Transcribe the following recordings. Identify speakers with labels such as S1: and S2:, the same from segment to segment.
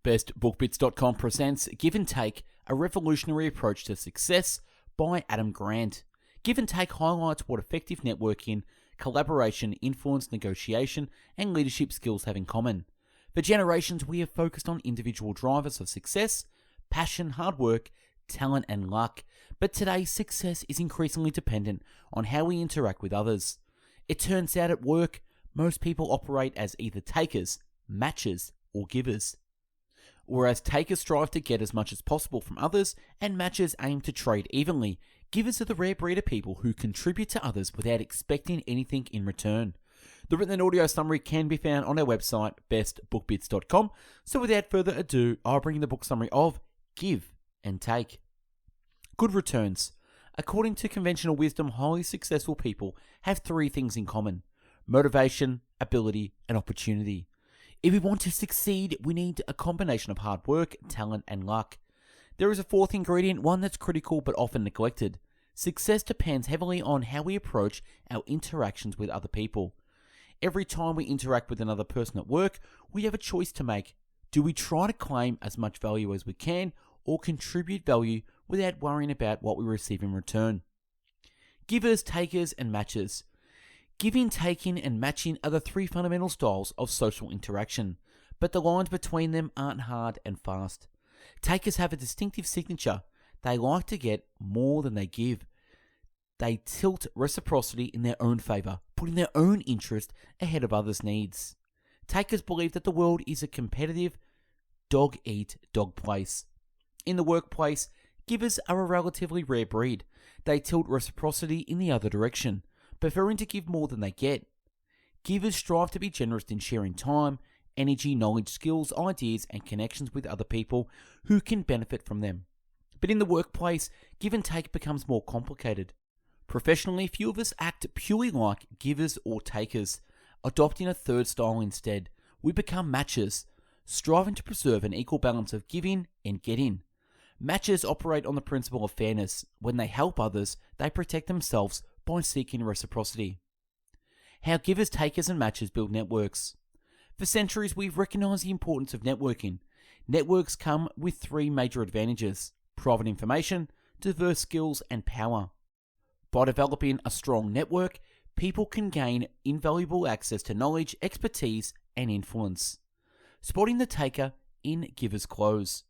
S1: BestBookBits.com presents Give and Take, a revolutionary approach to success by Adam Grant. Give and Take highlights what effective networking, collaboration, influence, negotiation, and leadership skills have in common. For generations, we have focused on individual drivers of success, passion, hard work, talent, and luck. But today, success is increasingly dependent on how we interact with others. It turns out at work, most people operate as either takers, matchers, or givers. Whereas takers strive to get as much as possible from others, and matchers aim to trade evenly, givers are the rare breed of people who contribute to others without expecting anything in return. The written and audio summary can be found on our website, bestbookbits.com. So without further ado, I'll bring you the book summary of Give and Take. Good returns. According to conventional wisdom, highly successful people have three things in common: motivation, ability, and opportunity. If we want to succeed, we need a combination of hard work, talent, and luck. There is a fourth ingredient, one that's critical but often neglected. Success depends heavily on how we approach our interactions with other people. Every time we interact with another person at work, we have a choice to make. Do we try to claim as much value as we can, or contribute value without worrying about what we receive in return? Givers, takers, and matchers. Giving, taking, and matching are the three fundamental styles of social interaction, but the lines between them aren't hard and fast. Takers have a distinctive signature. They like to get more than they give. They tilt reciprocity in their own favor, putting their own interest ahead of others' needs. Takers believe that the world is a competitive, dog-eat-dog place. In the workplace, givers are a relatively rare breed. They tilt reciprocity in the other direction, preferring to give more than they get. Givers strive to be generous in sharing time, energy, knowledge, skills, ideas, and connections with other people who can benefit from them. But in the workplace, give and take becomes more complicated. Professionally, few of us act purely like givers or takers, adopting a third style instead. We become matchers, striving to preserve an equal balance of giving and getting. Matchers operate on the principle of fairness. When they help others, they protect themselves by seeking reciprocity. How givers, takers, and matchers build networks. For centuries, we've recognized the importance of networking. Networks come with three major advantages: private information, diverse skills, and power. By developing a strong network, people can gain invaluable access to knowledge, expertise, and influence. Spotting the taker in givers' clothes.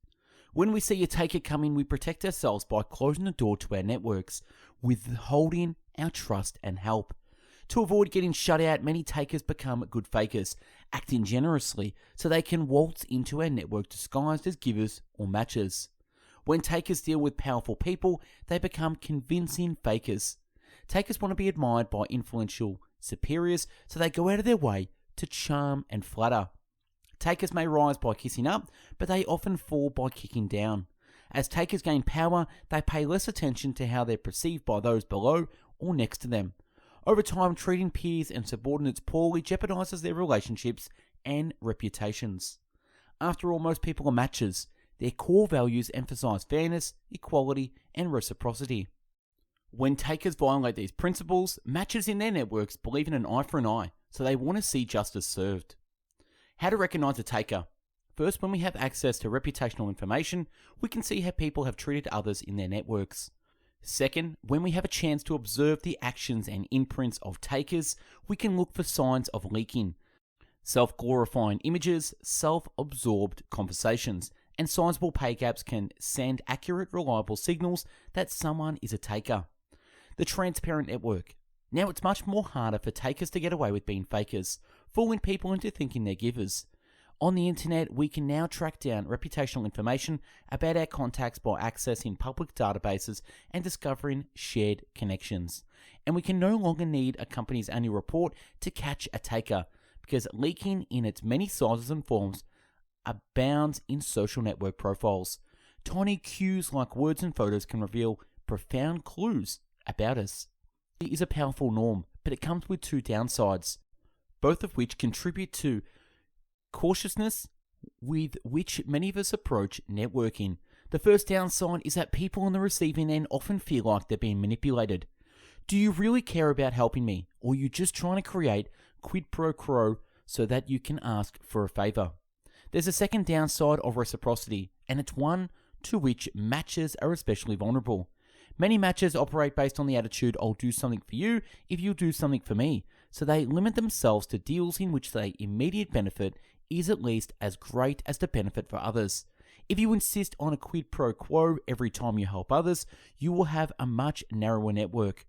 S1: When we see a taker come in, we protect ourselves by closing the door to our networks, withholding our trust and help. To avoid getting shut out, many takers become good fakers, acting generously so they can waltz into our network disguised as givers or matchers. When takers deal with powerful people, they become convincing fakers. Takers want to be admired by influential superiors, so they go out of their way to charm and flatter. Takers may rise by kissing up, but they often fall by kicking down. As takers gain power, they pay less attention to how they're perceived by those below or next to them. Over time, treating peers and subordinates poorly jeopardizes their relationships and reputations. After all, most people are matchers. Their core values emphasize fairness, equality, and reciprocity. When takers violate these principles, matchers in their networks believe in an eye for an eye, so they want to see justice served. How to recognize a taker. First, when we have access to reputational information, we can see how people have treated others in their networks. Second, when we have a chance to observe the actions and imprints of takers, we can look for signs of leaking, self-glorifying images, self-absorbed conversations, and sizable pay gaps can send accurate, reliable signals that someone is a taker. The transparent network. Now it's much more harder for takers to get away with being fakers, fooling people into thinking they're givers. On the internet, we can now track down reputational information about our contacts by accessing public databases and discovering shared connections. And we can no longer need a company's annual report to catch a taker, because leaking in its many sizes and forms abounds in social network profiles. Tiny cues like words and photos can reveal profound clues about us. It is a powerful norm, but it comes with two downsides, both of which contribute to cautiousness with which many of us approach networking. The first downside is that people on the receiving end often feel like they're being manipulated. Do you really care about helping me, or are you just trying to create quid pro quo so that you can ask for a favor? There's a second downside of reciprocity, and it's one to which matches are especially vulnerable. Many matches operate based on the attitude, I'll do something for you if you do something for me, so they limit themselves to deals in which the immediate benefit is at least as great as the benefit for others. If you insist on a quid pro quo every time you help others, you will have a much narrower network.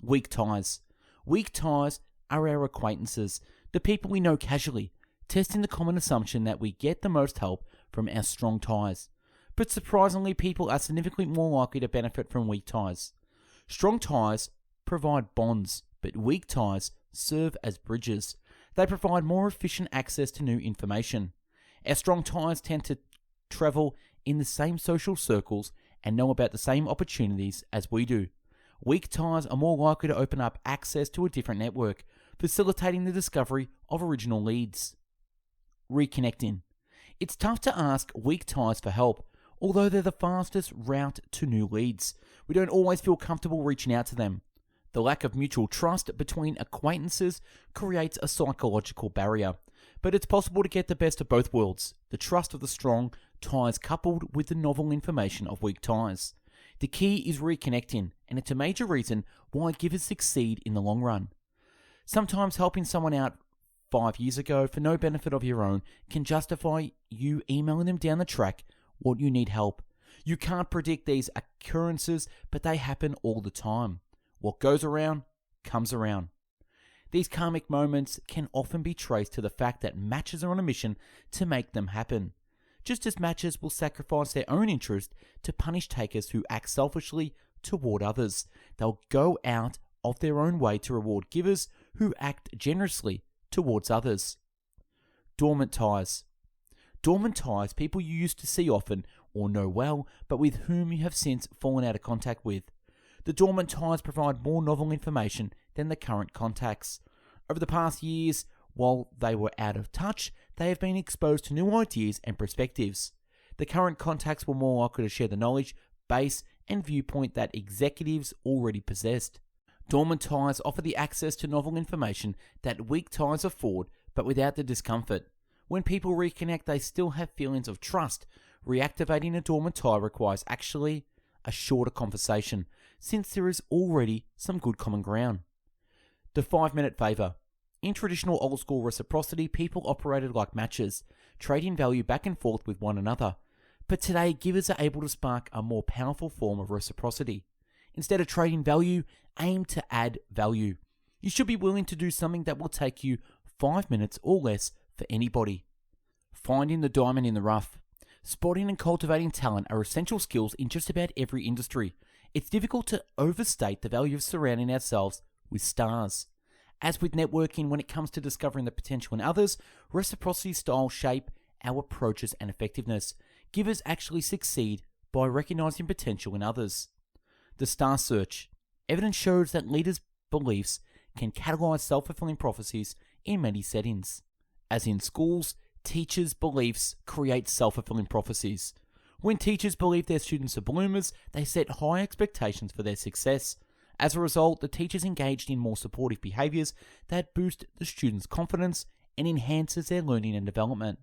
S1: Weak ties. Weak ties are our acquaintances, the people we know casually, testing the common assumption that we get the most help from our strong ties. But surprisingly, people are significantly more likely to benefit from weak ties. Strong ties provide bonds, but weak ties serve as bridges. They provide more efficient access to new information. Our strong ties tend to travel in the same social circles and know about the same opportunities as we do. Weak ties are more likely to open up access to a different network, facilitating the discovery of original leads. Reconnecting. It's tough to ask weak ties for help, although they're the fastest route to new leads. We don't always feel comfortable reaching out to them. The lack of mutual trust between acquaintances creates a psychological barrier, but it's possible to get the best of both worlds, the trust of the strong ties coupled with the novel information of weak ties. The key is reconnecting, and it's a major reason why givers succeed in the long run. Sometimes helping someone out 5 years ago for no benefit of your own can justify you emailing them down the track what you need help. You can't predict these occurrences, but they happen all the time. What goes around, comes around. These karmic moments can often be traced to the fact that matches are on a mission to make them happen. Just as matches will sacrifice their own interest to punish takers who act selfishly toward others, they'll go out of their own way to reward givers who act generously towards others. Dormant ties. Dormant ties, people you used to see often or know well, but with whom you have since fallen out of contact with. The dormant ties provide more novel information than the current contacts. Over the past years, while they were out of touch, they have been exposed to new ideas and perspectives. The current contacts were more likely to share the knowledge, base, and viewpoint that executives already possessed. Dormant ties offer the access to novel information that weak ties afford, but without the discomfort. When people reconnect, they still have feelings of trust. Reactivating a dormant tie requires actually a shorter conversation, since there is already some good common ground. The 5-minute favor. In traditional old-school reciprocity, people operated like matches, trading value back and forth with one another. But today, givers are able to spark a more powerful form of reciprocity. Instead of trading value, aim to add value. You should be willing to do something that will take you 5 minutes or less for anybody. Finding the diamond in the rough. Spotting and cultivating talent are essential skills in just about every industry. It's difficult to overstate the value of surrounding ourselves with stars. As with networking, when it comes to discovering the potential in others, reciprocity styles shape our approaches and effectiveness. Givers actually succeed by recognizing potential in others. The star search. Evidence shows that leaders' beliefs can catalyze self-fulfilling prophecies in many settings. As in schools, teachers' beliefs create self-fulfilling prophecies. When teachers believe their students are bloomers, they set high expectations for their success. As a result, the teachers engaged in more supportive behaviors that boost the students' confidence and enhances their learning and development.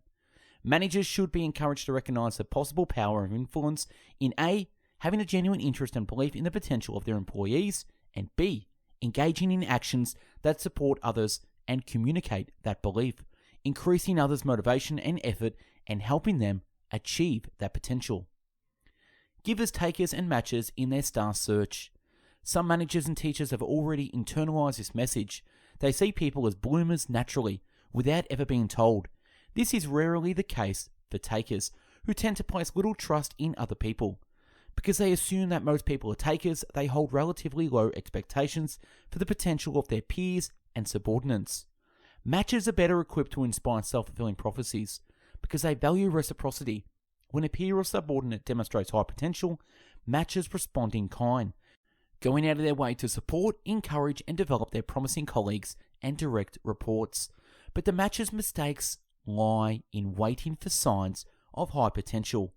S1: Managers should be encouraged to recognize the possible power of influence in A, having a genuine interest and belief in the potential of their employees, and B, engaging in actions that support others and communicate that belief, increasing others' motivation and effort and helping them achieve that potential. Givers, takers, and matchers in their star search. Some managers and teachers have already internalized this message. They see people as bloomers naturally, without ever being told. This is rarely the case for takers, who tend to place little trust in other people. Because they assume that most people are takers, they hold relatively low expectations for the potential of their peers and subordinates. Matchers are better equipped to inspire self-fulfilling prophecies because they value reciprocity. When a peer or subordinate demonstrates high potential, matchers respond in kind, going out of their way to support, encourage, and develop their promising colleagues and direct reports. But the matchers' mistakes lie in waiting for signs of high potential.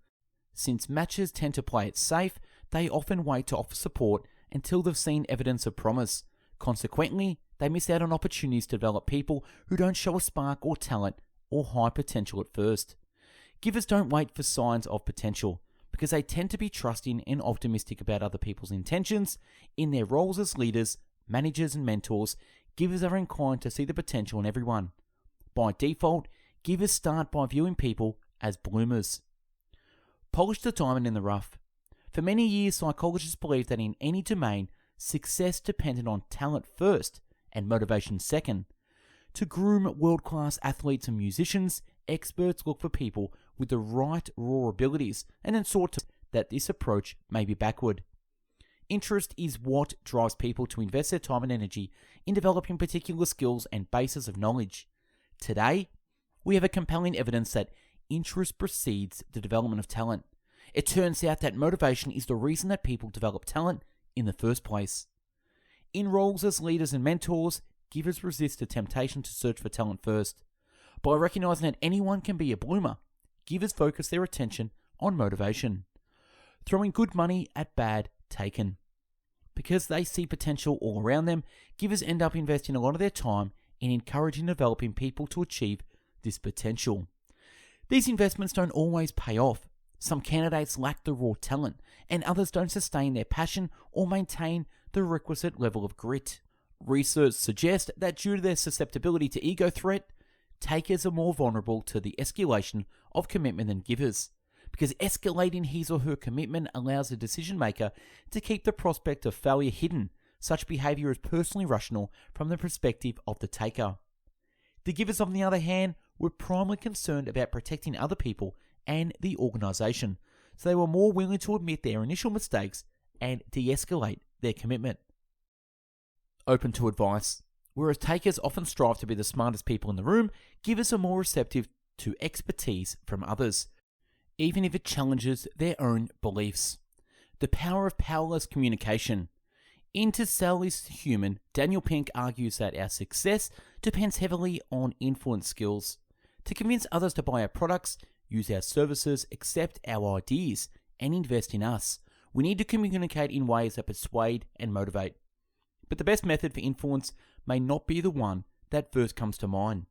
S1: Since matchers tend to play it safe, they often wait to offer support until they've seen evidence of promise. Consequently, they miss out on opportunities to develop people who don't show a spark or talent or high potential at first. Givers don't wait for signs of potential because they tend to be trusting and optimistic about other people's intentions. In their roles as leaders, managers, and mentors, givers are inclined to see the potential in everyone. By default, givers start by viewing people as bloomers. Polish the diamond in the rough. For many years, psychologists believed that in any domain, success depended on talent first and motivation second. To groom world-class athletes and musicians, experts look for people with the right raw abilities and then sought to that this approach may be backward. Interest is what drives people to invest their time and energy in developing particular skills and bases of knowledge. Today, we have a compelling evidence that interest precedes the development of talent. It turns out that motivation is the reason that people develop talent in the first place. In roles as leaders and mentors, givers resist the temptation to search for talent first. By recognizing that anyone can be a bloomer, givers focus their attention on motivation, throwing good money at bad taken. Because they see potential all around them, givers end up investing a lot of their time in encouraging and developing people to achieve this potential. These investments don't always pay off. Some candidates lack the raw talent, and others don't sustain their passion or maintain the requisite level of grit. Research suggests that due to their susceptibility to ego threat, takers are more vulnerable to the escalation of commitment than givers, because escalating his or her commitment allows the decision maker to keep the prospect of failure hidden. Such behavior is personally rational from the perspective of the taker. The givers, on the other hand, were primarily concerned about protecting other people and the organization, so they were more willing to admit their initial mistakes and de-escalate their commitment. Open to advice. Whereas takers often strive to be the smartest people in the room, givers are more receptive to expertise from others, even if it challenges their own beliefs. The power of powerless communication. In To Sell is Human, Daniel Pink argues that our success depends heavily on influence skills. To convince others to buy our products, use our services, accept our ideas, and invest in us, we need to communicate in ways that persuade and motivate. But the best method for influence may not be the one that first comes to mind.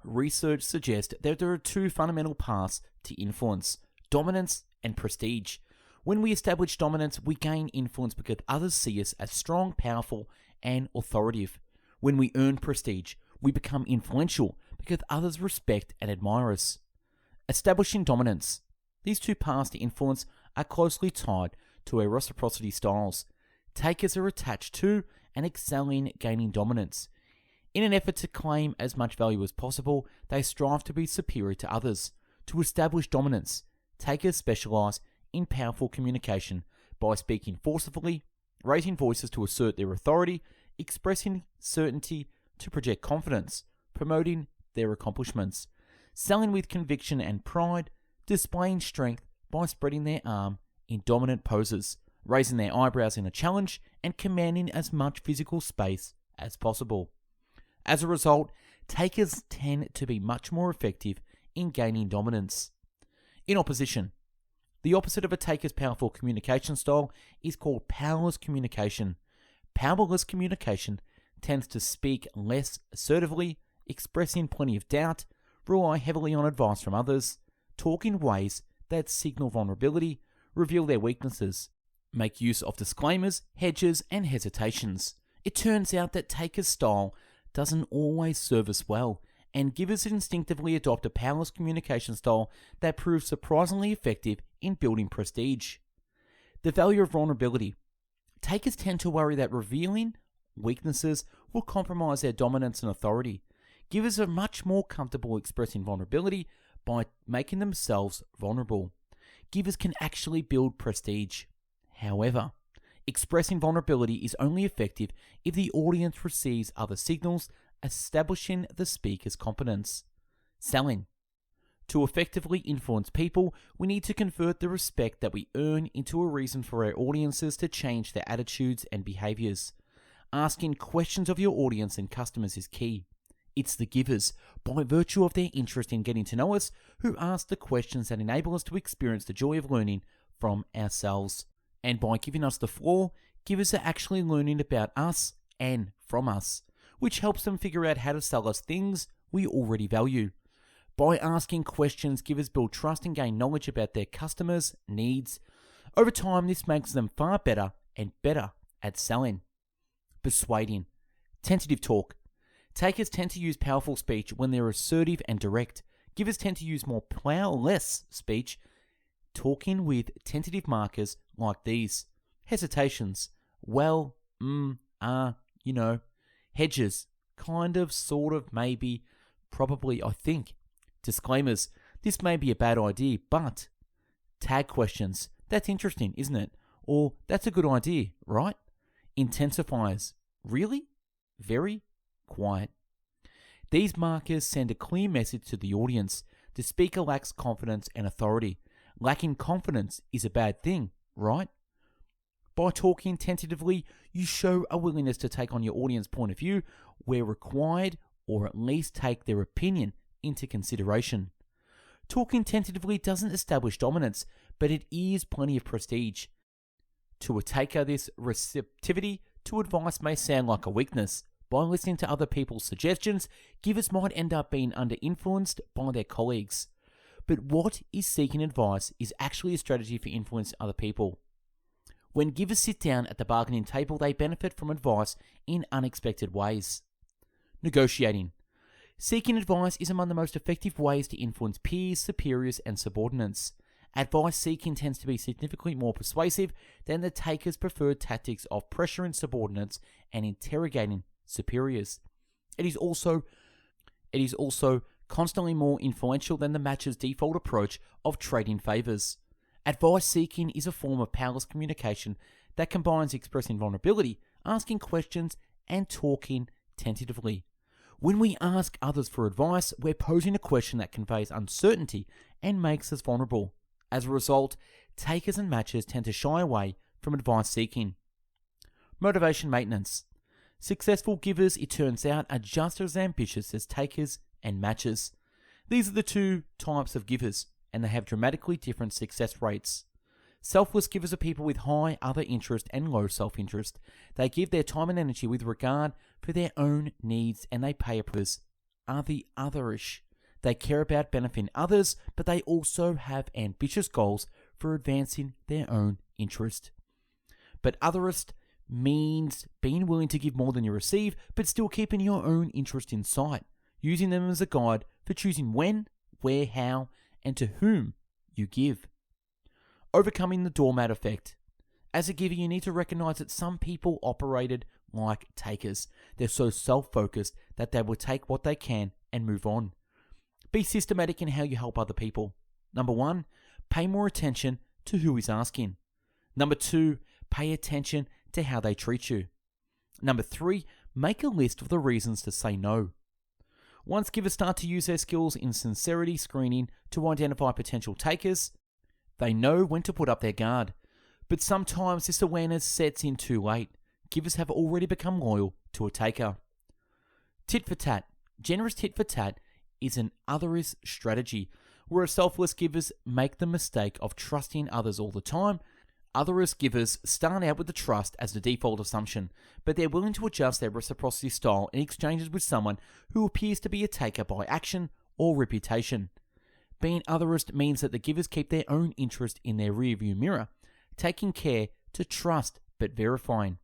S1: Research suggests that there are two fundamental paths to influence: dominance and prestige. When we establish dominance, we gain influence because others see us as strong, powerful, and authoritative. When we earn prestige, we become influential because others respect and admire us. Establishing dominance. These two paths to influence are closely tied to our reciprocity styles. Takers are attached to and excel in gaining dominance. In an effort to claim as much value as possible, they strive to be superior to others. To establish dominance, takers specialize in powerful communication by speaking forcefully, raising voices to assert their authority, expressing certainty to project confidence, promoting their accomplishments, selling with conviction and pride, displaying strength by spreading their arm in dominant poses, raising their eyebrows in a challenge, and commanding as much physical space as possible. As a result, takers tend to be much more effective in gaining dominance. In opposition, the opposite of a taker's powerful communication style is called powerless communication. Powerless communication tends to speak less assertively, express in plenty of doubt, rely heavily on advice from others, talk in ways that signal vulnerability, reveal their weaknesses, make use of disclaimers, hedges, and hesitations. It turns out that taker's style doesn't always serve us well, and givers instinctively adopt a powerless communication style that proves surprisingly effective in building prestige. The value of vulnerability. Takers tend to worry that revealing weaknesses will compromise their dominance and authority. Givers are much more comfortable expressing vulnerability by making themselves vulnerable. Givers can actually build prestige. However, expressing vulnerability is only effective if the audience receives other signals establishing the speaker's competence. Selling. To effectively influence people, we need to convert the respect that we earn into a reason for our audiences to change their attitudes and behaviors. Asking questions of your audience and customers is key. It's the givers, by virtue of their interest in getting to know us, who ask the questions that enable us to experience the joy of learning from ourselves. And by giving us the floor, givers are actually learning about us and from us, which helps them figure out how to sell us things we already value. By asking questions, givers build trust and gain knowledge about their customers' needs. Over time, this makes them far better and better at selling. Persuading. Tentative talk. Takers tend to use powerful speech when they're assertive and direct. Givers tend to use more powerless speech, talking with tentative markers like these. Hesitations. Well, hedges. Kind of, sort of, maybe, probably, I think. Disclaimers. This may be a bad idea, but. Tag questions. That's interesting, isn't it? Or, that's a good idea, right? Intensifiers. Really? Very? Quiet. These markers send a clear message to the audience. The speaker lacks confidence and authority. Lacking confidence is a bad thing, right? By talking tentatively, you show a willingness to take on your audience's point of view where required, or at least take their opinion into consideration. Talking tentatively doesn't establish dominance, but it is plenty of prestige. To a taker, this receptivity to advice may sound like a weakness. By listening to other people's suggestions, givers might end up being under-influenced by their colleagues. But what is seeking advice is actually a strategy for influencing other people. When givers sit down at the bargaining table, they benefit from advice in unexpected ways. Negotiating. Seeking advice is among the most effective ways to influence peers, superiors, and subordinates. Advice seeking tends to be significantly more persuasive than the taker's preferred tactics of pressuring subordinates and interrogating superiors. It is also constantly more influential than the matcher's default approach of trading favors. Advice seeking is a form of powerless communication that combines expressing vulnerability, asking questions, and talking tentatively. When we ask others for advice, we're posing a question that conveys uncertainty and makes us vulnerable. As a result, takers and matchers tend to shy away from advice seeking. Motivation maintenance. Successful givers, it turns out, are just as ambitious as takers and matchers. These are the two types of givers, and they have dramatically different success rates. Selfless givers are people with high other interest and low self-interest. They give their time and energy with regard for their own needs, and they pay a price. Are the otherish. They care about benefiting others, but they also have ambitious goals for advancing their own interest. But otherist means being willing to give more than you receive, but still keeping your own interest in sight, using them as a guide for choosing when, where, how, and to whom you give. Overcoming the doormat effect. As a giver, you need to recognize that some people operated like takers. They're so self-focused that they will take what they can and move on. Be systematic in how you help other people. Number 1, pay more attention to who is asking. Number 2, pay attention to how they treat you. Number 3, make a list of the reasons to say no. Once givers start to use their skills in sincerity screening to identify potential takers, they know when to put up their guard. But sometimes this awareness sets in too late. Givers have already become loyal to a taker. Tit for tat. Generous tit for tat is an otherist strategy, where selfless givers make the mistake of trusting others all the time. Otherist givers start out with the trust as the default assumption, but they're willing to adjust their reciprocity style in exchanges with someone who appears to be a taker by action or reputation. Being otherist means that the givers keep their own interest in their rearview mirror, taking care to trust but verifying.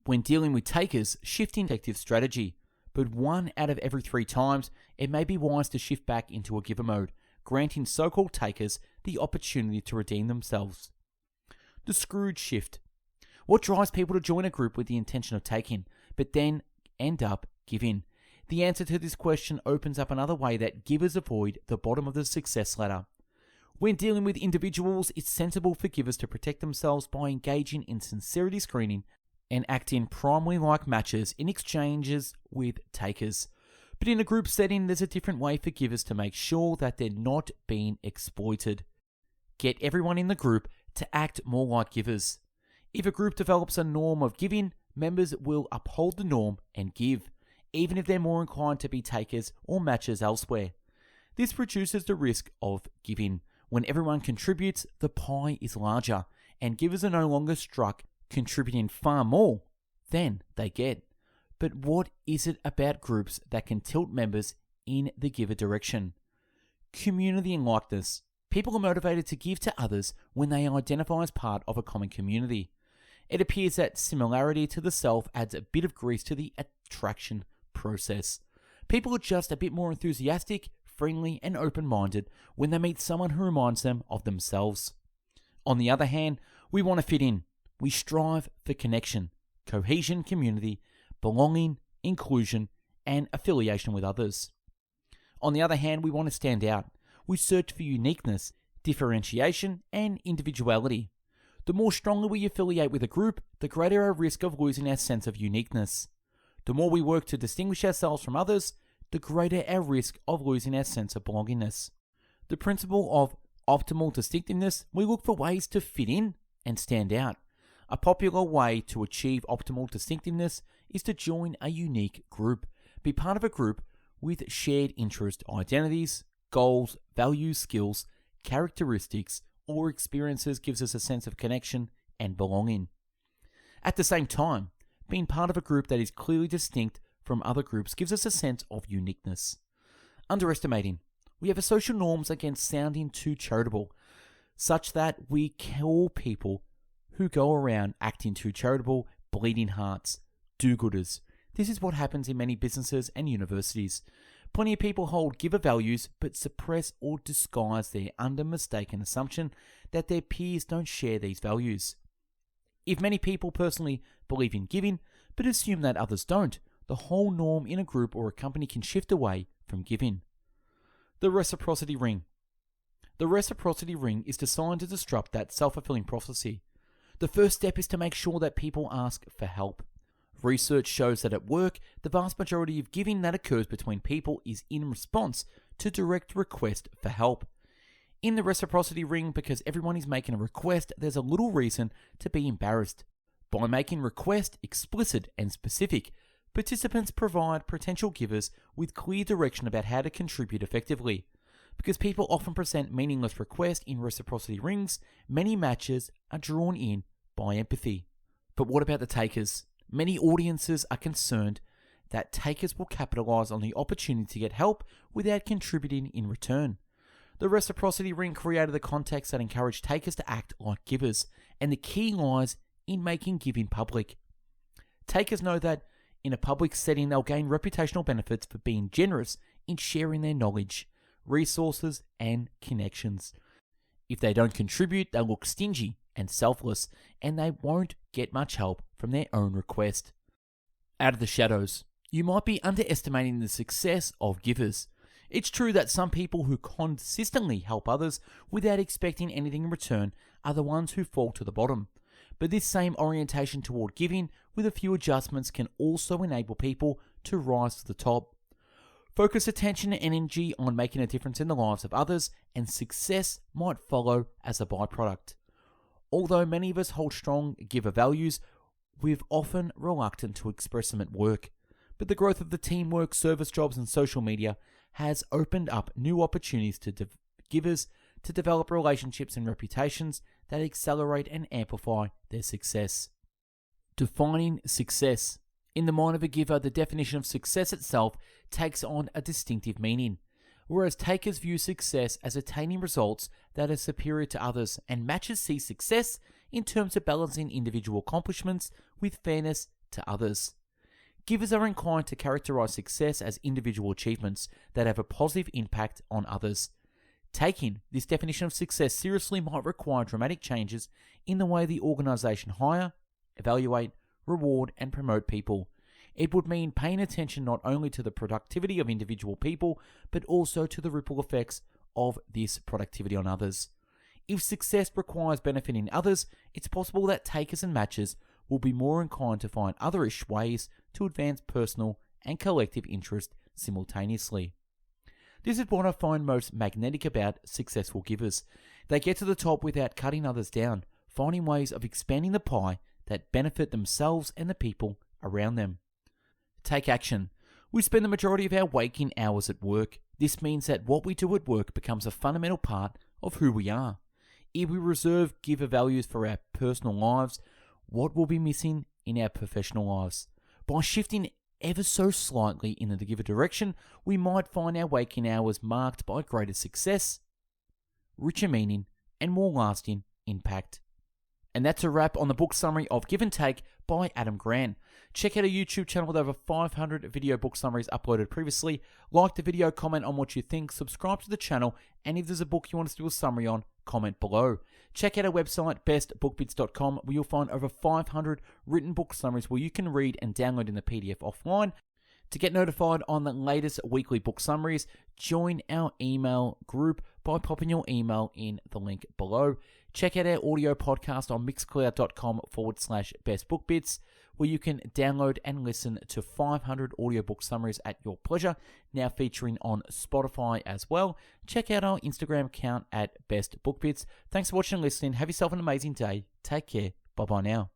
S1: When dealing with takers, shifting effective strategy, but 1 out of every 3 times, it may be wise to shift back into a giver mode, granting so-called takers the opportunity to redeem themselves. The Scrooge shift. What drives people to join a group with the intention of taking, but then end up giving? The answer to this question opens up another way that givers avoid the bottom of the success ladder. When dealing with individuals, it's sensible for givers to protect themselves by engaging in sincerity screening and acting primarily like matchers in exchanges with takers. But in a group setting, there's a different way for givers to make sure that they're not being exploited. Get everyone in the group to act more like givers. If a group develops a norm of giving, members will uphold the norm and give, even if they're more inclined to be takers or matchers elsewhere. This reduces the risk of giving. When everyone contributes, the pie is larger, and givers are no longer struck contributing far more than they get. But what is it about groups that can tilt members in the giver direction? Community and likeness. People are motivated to give to others when they identify as part of a common community. It appears that similarity to the self adds a bit of grease to the attraction process. People are just a bit more enthusiastic, friendly, and open-minded when they meet someone who reminds them of themselves. On the other hand, we want to fit in. We strive for connection, cohesion, community, belonging, inclusion, and affiliation with others. On the other hand, we want to stand out. We search for uniqueness, differentiation, and individuality. The more strongly we affiliate with a group, the greater our risk of losing our sense of uniqueness. The more we work to distinguish ourselves from others, the greater our risk of losing our sense of belongingness. The principle of optimal distinctiveness, we look for ways to fit in and stand out. A popular way to achieve optimal distinctiveness is to join a unique group. Be part of a group with shared interest identities, goals, values, skills, characteristics, or experiences gives us a sense of connection and belonging. At the same time, being part of a group that is clearly distinct from other groups gives us a sense of uniqueness. Underestimating. We have a social norms against sounding too charitable, such that we call people who go around acting too charitable bleeding hearts, do-gooders. This is what happens in many businesses and universities. Plenty of people hold giver values but suppress or disguise their under mistaken assumption that their peers don't share these values. If many people personally believe in giving but assume that others don't, the whole norm in a group or a company can shift away from giving. The reciprocity ring. The reciprocity ring is designed to disrupt that self-fulfilling prophecy. The first step is to make sure that people ask for help. Research shows that at work, the vast majority of giving that occurs between people is in response to direct request for help. In the reciprocity ring, because everyone is making a request, there's a little reason to be embarrassed. By making request explicit and specific, participants provide potential givers with clear direction about how to contribute effectively. Because people often present meaningless requests in reciprocity rings, many matches are drawn in by empathy. But what about the takers? Many audiences are concerned that takers will capitalize on the opportunity to get help without contributing in return. The reciprocity ring created a context that encouraged takers to act like givers, and the key lies in making giving public. Takers know that in a public setting they'll gain reputational benefits for being generous in sharing their knowledge, resources, and connections. If they don't contribute, they'll look stingy and selfless, and they won't get much help from their own request. Out of the shadows. You might be underestimating the success of givers. It's true that some people who consistently help others without expecting anything in return are the ones who fall to the bottom. But this same orientation toward giving, with a few adjustments, can also enable people to rise to the top. Focus attention and energy on making a difference in the lives of others, and success might follow as a byproduct. Although many of us hold strong giver values, we're often reluctant to express them at work. But the growth of the teamwork, service jobs, and social media has opened up new opportunities to givers to develop relationships and reputations that accelerate and amplify their success. Defining success. In the mind of a giver, the definition of success itself takes on a distinctive meaning, whereas takers view success as attaining results that are superior to others, and matchers see success in terms of balancing individual accomplishments with fairness to others. Givers are inclined to characterize success as individual achievements that have a positive impact on others. Taking this definition of success seriously might require dramatic changes in the way the organization hire, evaluate, reward, and promote people. It would mean paying attention not only to the productivity of individual people, but also to the ripple effects of this productivity on others. If success requires benefiting others, it's possible that takers and matchers will be more inclined to find otherish ways to advance personal and collective interest simultaneously. This is what I find most magnetic about successful givers. They get to the top without cutting others down, finding ways of expanding the pie that benefit themselves and the people around them. Take action. We spend the majority of our waking hours at work. This means that what we do at work becomes a fundamental part of who we are. If we reserve giver values for our personal lives, what will be missing in our professional lives? By shifting ever so slightly in the given direction, we might find our waking hours marked by greater success, richer meaning, and more lasting impact. And that's a wrap on the book summary of Give and Take by Adam Grant. Check out our YouTube channel with over 500 video book summaries uploaded previously. Like the video, comment on what you think, subscribe to the channel, and if there's a book you want us to do a summary on, comment below. Check out our website, bestbookbits.com, where you'll find over 500 written book summaries where you can read and download in the PDF offline. To get notified on the latest weekly book summaries, join our email group by popping your email in the link below. Check out our audio podcast on mixcloud.com/bestbookbits, where you can download and listen to 500 audiobook summaries at your pleasure, now featuring on Spotify as well. Check out our Instagram account at bestbookbits. Thanks for watching and listening. Have yourself an amazing day. Take care. Bye-bye now.